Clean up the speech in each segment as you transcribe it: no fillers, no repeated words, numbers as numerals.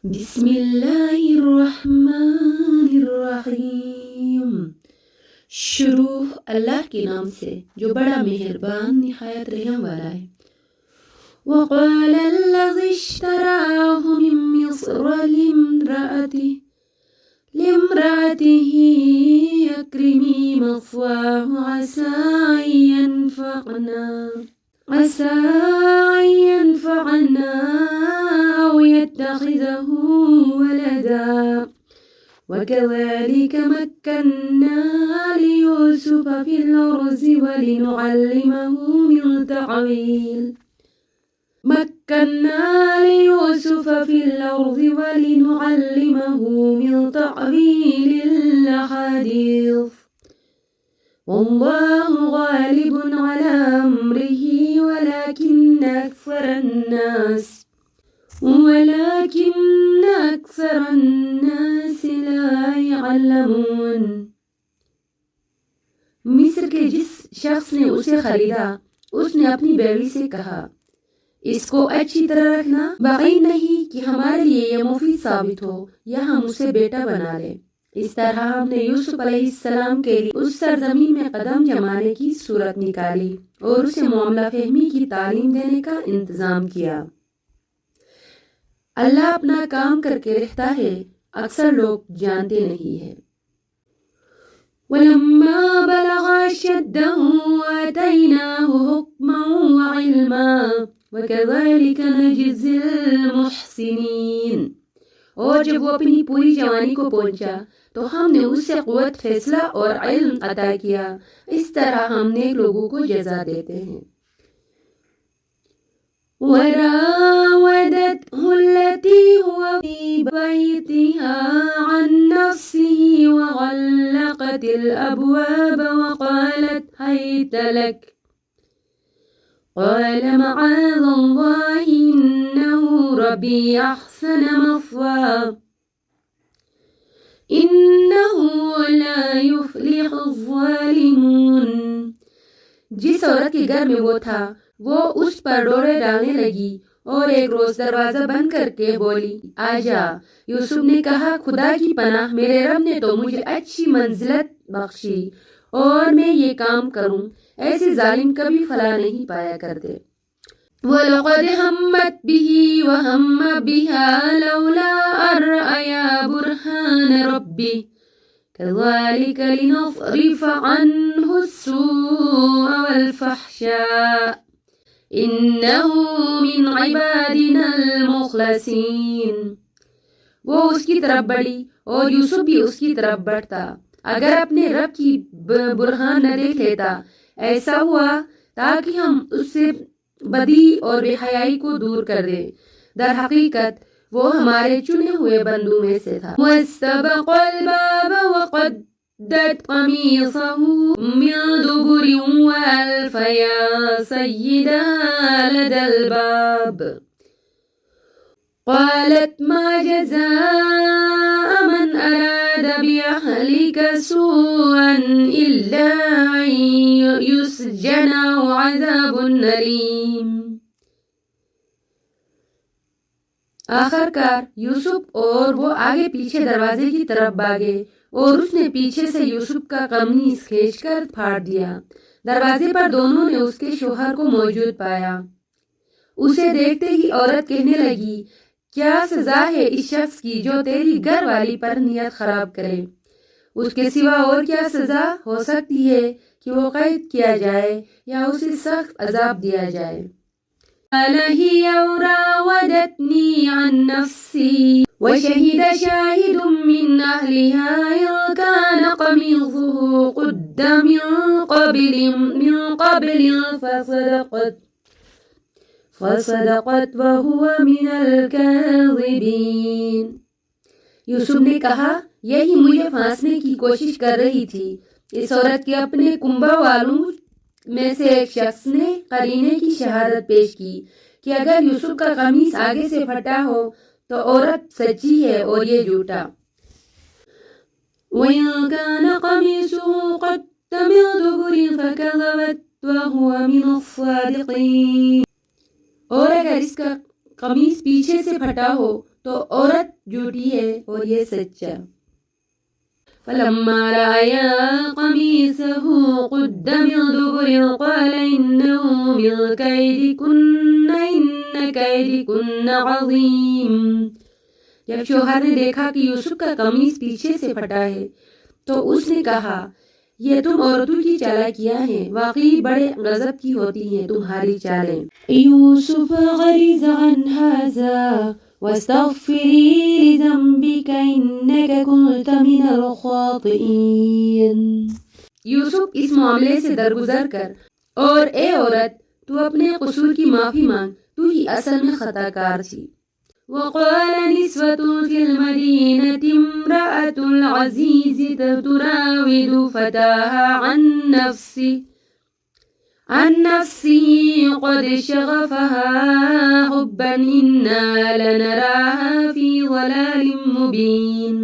بسم اللہ الرحمن الرحیم۔ شروع اللہ کے نام سے جو بڑا مہربان نہایت رحم والا ہے۔ وقال الذي اشتراه من مصر لامرأته أكرمي مثواه عسى أن ينفعنا أو يتخذه ولدا وكذلك مكنا ليوسف في الأرض ولنعلمه من تأويل الأحاديث والله غالب على أمره ولكن أكثر الناس لا يعلمون۔ مصر کے جس شخص نے اسے خریدا اس نے اپنی بیوی سے کہا، اس کو اچھی طرح رکھنا، بعید نہیں کہ ہمارے لیے یہ مفید ثابت ہو یا ہم اسے بیٹا بنا لیں۔ اس طرح ہم نے یوسف علیہ السلام کے لیے اس سرزمین میں قدم جمانے کی صورت نکالی اور اسے معاملہ فہمی کی تعلیم دینے کا انتظام کیا۔ اللہ اپنا کام کر کے رہتا ہے، اکثر لوگ جانتے نہیں ہیں۔ وَلَمَّا بَلَغَ أَشُدَّهُ آتَيْنَاهُ حُكْمًا وَعِلْمًا وَكَذَلِكَ نَجْزِي الْمُحْسِنِينَ۔ اور جب وہ اپنی پوری جوانی کو پہنچا تو ہم نے اسے قوت فیصلہ اور علم عطا کیا، اس طرح ہم نیک لوگوں کو جزا دیتے ہیں۔ وراودته التي هو في بيتها عن نفسه وغلقت الأبواب وقالت هيت لك قال معاذ الله إنه ربي أحسن مثواي إنه لا يفلح الظالمون۔ جس عورت کے گھر میں وہ تھا وہ اس پر ڈورے ڈالنے لگی اور ایک روز دروازہ بند کر کے بولی، آجا۔ یوسف نے کہا، خدا کی پناہ، میرے رب نے تو مجھے اچھی منزلت بخشی اور میں یہ کام کروں، ایسے ظالم کبھی فلاح نہیں پایا کرتے۔ وَلَقَدْ هَمَّتْ بِهِ وَهَمَّ بِهَا لَوْلَا أَن رَّأَىٰ بُرْهَانَ رَبِّهِ كَذَلِكَ لِنَصْرِفَ عَنْهُ السُّوءَ وَالْفَحْشَاءَ إِنَّهُ مِنْ عِبَادِنَا الْمُخْلَصِينَ۔ وہ اس کی طرف بڑھی اور یوسف بھی اس کی طرف بڑھتا، اگر اپنے رب کی برہان نہ دیکھ لیتا۔ ایسا ہوا تاکہ ہم اس سے بدی اور بے حیائی کو دور کر دیں، در حقیقت وہ ہمارے چنے ہوئے بندوں میں سے تھا۔ وَاسْتَبَقَ الْبَابَ وَقَدَّتْ قَمِيصَهُ مِن دُبُرٍ وَأَلْفَ يَا سَيِّدَهَا لَدَى الْبَابِ قالت ما جزاء من أراد بأهلك سوءا إلا أن يسجن أو عذاب أليم۔ آخر کار یوسف اور وہ آگے پیچھے دروازے کی طرف بھاگے اور اس نے پیچھے سے یوسف کا قمیص کھینچ کر پھاڑ دیا۔ دروازے پر دونوں نے اس کے شوہر کو موجود پایا۔ اسے دیکھتے ہی عورت کہنے لگی، کیا سزا ہے اس شخص کی جو تیری گھر والی پر نیت خراب کرے؟ اس کے سوا اور کیا سزا ہو سکتی ہے کہ وہ قید کیا جائے یا اسے سخت عذاب دیا جائے۔ قال هي راودتني عن نفسي وشهد شاهد من أهلها إن كان قميصه قد من قبل فصدقت وهو من الكاذبين۔ یوسف نے کہا، یہی مجھے پھانسنے کی کوشش کر رہی تھی۔ اس عورت کے اپنے کنبہ والوں میں سے ایک شخص نے قرینے کی شہادت پیش کی کہ اگر یوسف کا قمیص آگے سے پھٹا ہو تو عورت سچی ہے اور یہ جھوٹا۔ وَإِن كَانَ قَمِيصُهُ قُدَّ مِن دُبُرٍ فَكَذَبَتْ وَهُوَ مِنَ الصَّادِقِينَ۔ اور اگر اس کا قمیص پیچھے سے پھٹا ہو تو عورت جھوٹی ہے اور یہ سچا۔ فلما رأيا قميصه قد من دبر قال إنه من كيدكن إن كيدكن عظيم۔ جب شوہر نے دیکھا کہ یوسف کا قمیص پیچھے سے پھٹا ہے تو اس نے کہا یہ تم عورتوں کی چالاکیاں ہیں، واقعی بڑے غضب کی ہوتی ہیں تمہاری چالیں۔ یوسف غریظ عن هذا واستغفری لذنبک انک کنت من الخاطئین۔ یوسف اس معاملے سے درگزر کر اور اے عورت تو اپنے قصور کی معافی مانگ، تو ہی اصل میں خطا کار تھی۔ وقال نسوة في المدينة امرأة العزيز تراود فتاها عن نفسه قد شغفها حبا إنا لنراها في ضلال مبين۔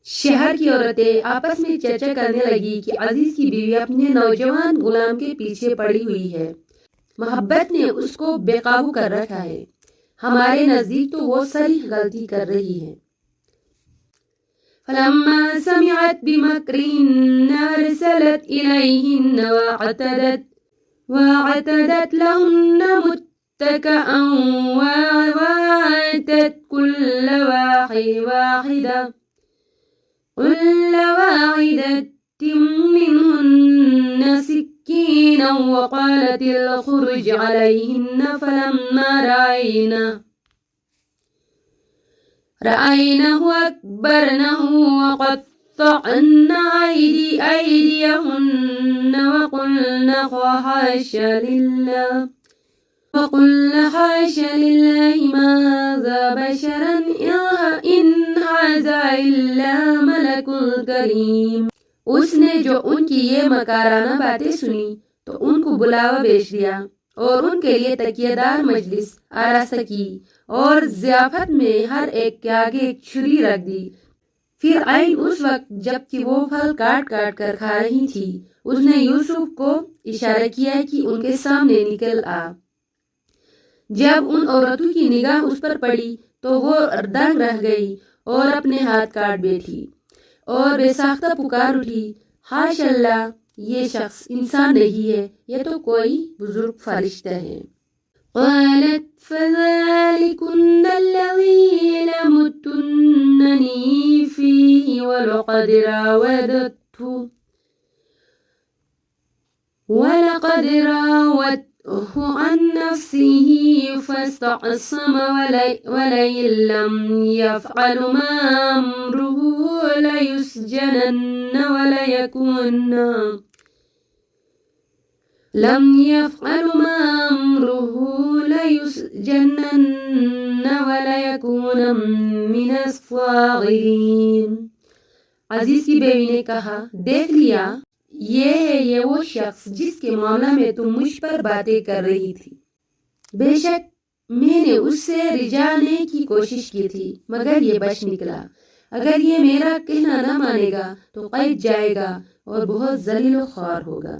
شہر کی عورتیں آپس میں چرچا کرنے لگی کہ عزیز کی بیوی اپنے نوجوان غلام کے پیچھے پڑی ہوئی ہے، محبت نے اس کو بے قابو کر رکھا ہے، ہمارے نزدیک تو وہ صریح غلطی کر رہی ہے۔ فلما سمعت بمكرهن أرسلت إليهن وأعتدت لهن متكئا وآتت كل واحدة منهن سكينا وقالت اخرج عليهن فلما رأينه أكبرنه وقطعن أيديهن وقلن حاش لله ما هذا بشرا إن هذا إلا ملك كريم۔ اس نے جو ان کی یہ مکارانہ باتیں سنی تو ان کو بلاوا بھیج دیا اور ان کے لیے تکیہ دار مجلس آراستہ کی اور ضیافت میں ہر ایک کے آگے ایک چھری رکھ دی۔ پھر عین اس وقت جب کہ وہ پھل کاٹ کاٹ کر کھا رہی تھی، اس نے یوسف کو اشارہ کیا کہ ان کے سامنے نکل آ۔ جب ان عورتوں کی نگاہ اس پر پڑی تو وہ دنگ رہ گئی اور اپنے ہاتھ کاٹ بیٹھی اور بے ساختہ پکار اٹھی، ہاش اللہ، یہ شخص انسان نہیں ہے، یہ تو کوئی بزرگ فرشتہ ہے۔ قالت فذلكن الذي لمتنني فيه ولقد راودته عن نفسه فاستعصم ولئن لم يفعل ما أمره ليسجنن وليكون من الصاغرين۔ عزیز کی بیوی نے کہا، دیکھ لیا، یہ وہ شخص جس کے معاملہ میں تم مجھ پر باتیں کر رہی تھی۔ بے شک میں نے اس سے رجانے کی کوشش کی تھی مگر یہ بچ نکلا، اگر یہ میرا کہنا نہ مانے گا تو قید جائے گا اور بہت ذلیل و خوار ہوگا۔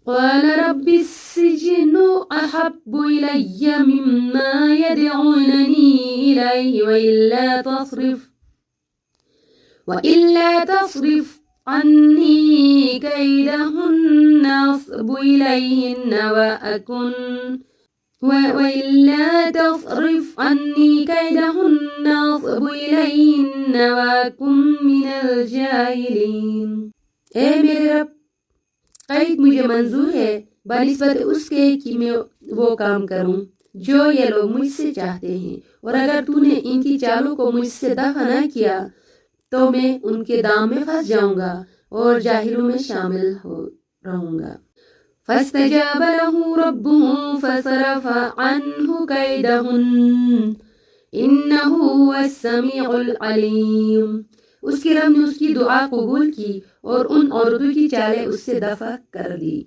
قال رب السجن أحب إلي مما يدعونني إليه وإلا تصرف عني كيدهن أصب إليهن وأكن من الجاهلين۔ اے میرے رب، قید مجھے منظور ہے بنسبت اس کے کہ میں وہ کام کروں جو یہ لوگ مجھ سے چاہتے ہیں، اور اگر تو نے ان کی چالوں کو مجھ سے دفع نہ کیا تو میں ان کے دام میں پھنس جاؤں گا اور جاہلوں میں شامل رہوں گا۔ فاستجاب له ربه فصرف عنه كيدهن إنه هو السميع العليم۔ اس کے رب نے اس کی دعا قبول کی اور ان عورتوں کی چالیں اس سے دفع کر دی،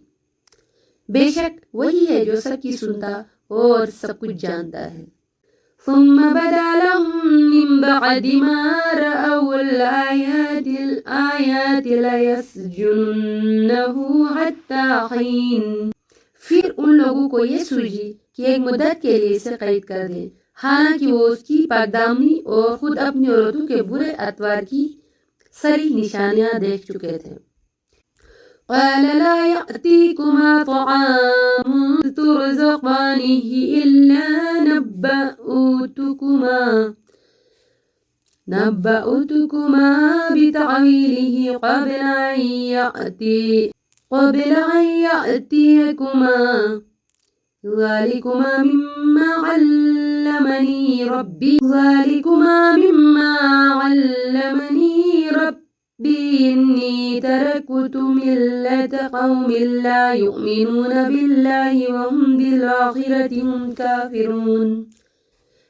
بے شک وہی ہے جو سب کی سنتا اور سب کچھ جانتا ہے۔ ثم بدا لهم من بعد ما رأوا الآيات ليسجننه حتى حين۔ پھر ان لوگوں کو یہ سوجی کہ ایک مدت کے لیے اسے قید کر دیں حالانکہ وہ اس کی پاکدامنی اور خود اپنی عورتوں کے برے اطوار کی صریح نشانیاں دیکھ چکے تھے۔ قال لا يأتيكما طعام ترزقانه إلا نبأتكما بتأويله قبل أن يأتيكما ذلكما مما علمني ربي إني تركت ملة قوم لا يؤمنون بالله وهم بالآخرة هم كافرون۔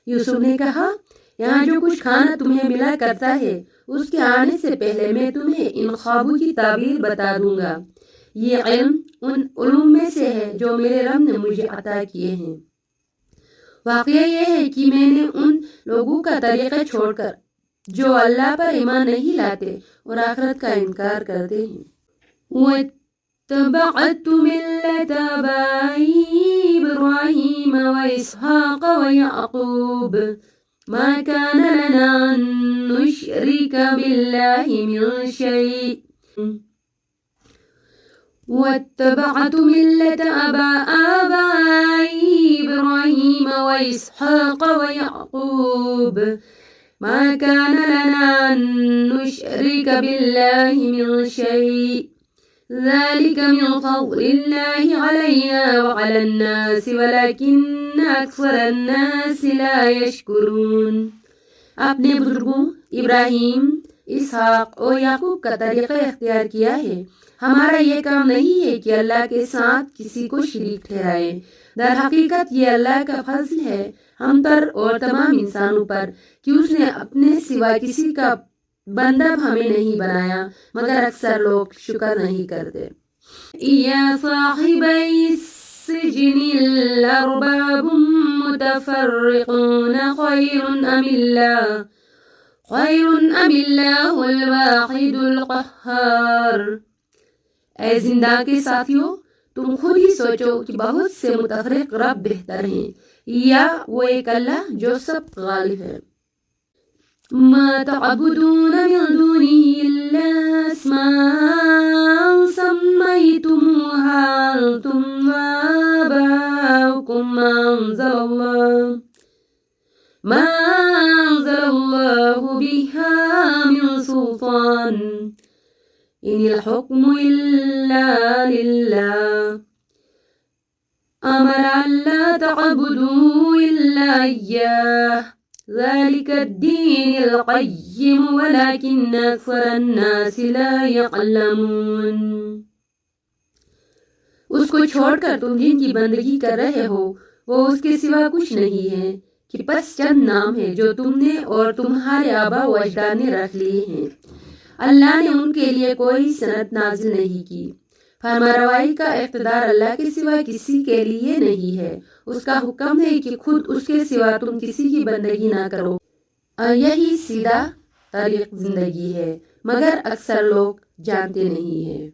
یوسف نے کہا، یہاں جو کچھ کھانا تمہیں ملا کرتا ہے اس کے آنے سے پہلے میں تمہیں ان خوابوں کی تعبیر بتا دوں گا۔ یہ علم ان علوم میں سے ہے جو میرے رب نے مجھے عطا کیے ہیں۔ واقعہ یہ ہے کہ میں نے ان لوگوں کا طریقہ چھوڑ کر جو اللہ پر ایمان نہیں لاتے اور آخرت کا انکار کرتے ہیں، وَاتَّبَعْتُ مِلَّةَ آبَائِي إِبْرَاهِيمَ وَإِسْحَاقَ وَيَعْقُوبَ مَا كَانَ لَنَا أَن نُشْرِكَ بِاللَّهِ مِن شَيْءٍ وَاتَّبَعْتُ مِلَّةَ آبَائِي إِبْرَاهِيمَ وَإِسْحَاقَ وَيَعْقُوبَ مَا كَانَ لَنَا أَن نُشْرِكَ بِاللَّهِ مِن شَيْءٍ ذَلِكَ مِن فَضْلِ اللَّهِ عَلَيْنَا وَعَلَى النَّاسِ وَلَكِنَّ أَكْثَرَ النَّاسِ لَا يَشْكُرُونَ۔ اپنے بزرگوں ابراہیم، اسحاق اور یعقوب کا طریقہ اختیار کیا ہے۔ ہمارا یہ کام نہیں ہے کہ اللہ کے ساتھ کسی کو شریک ٹھہرائے۔ در حقیقت یہ اللہ کا فضل ہے ہم پر اور تمام انسانوں پر کہ اس نے اپنے سوا کسی کا بندہ ہمیں نہیں بنایا، مگر اکثر لوگ شکر نہیں کرتے۔ یا صاحبی السجن الارباب متفرقون خیر ام اللہ الواحد القہار۔ اے زندان کے ساتھیوں، تم خود ہی سوچو کہ بہت سے متفرق رب بہتر ہیں یا وہ ایک اللہ جو سب غالب ہے۔ ما تعبدون من دونه إلا أسماء سميتموها أنتم وآباؤكم ما أنزل الله بها من سلطان إن الحكم إلا لله أمر ألا تعبدوا إلا إياه ذلك الدين القيم ولكن أكثر الناس لا يعلمون۔ اس کو چھوڑ کر تم جن کی بندگی کر رہے ہو وہ اس کے سوا کچھ نہیں ہے کہ بس چند نام ہے جو تم نے اور تمہارے آبا و اجداد نے رکھ لیے ہیں۔ اللہ نے ان کے لیے کوئی سند نازل نہیں کی۔ فرمانروائی کا اقتدار اللہ کے سوا کسی کے لیے نہیں ہے۔ اس کا حکم ہے کہ خود اس کے سوا تم کسی کی بندگی نہ کرو۔ یہی سیدھا طریق زندگی ہے، مگر اکثر لوگ جانتے نہیں ہیں۔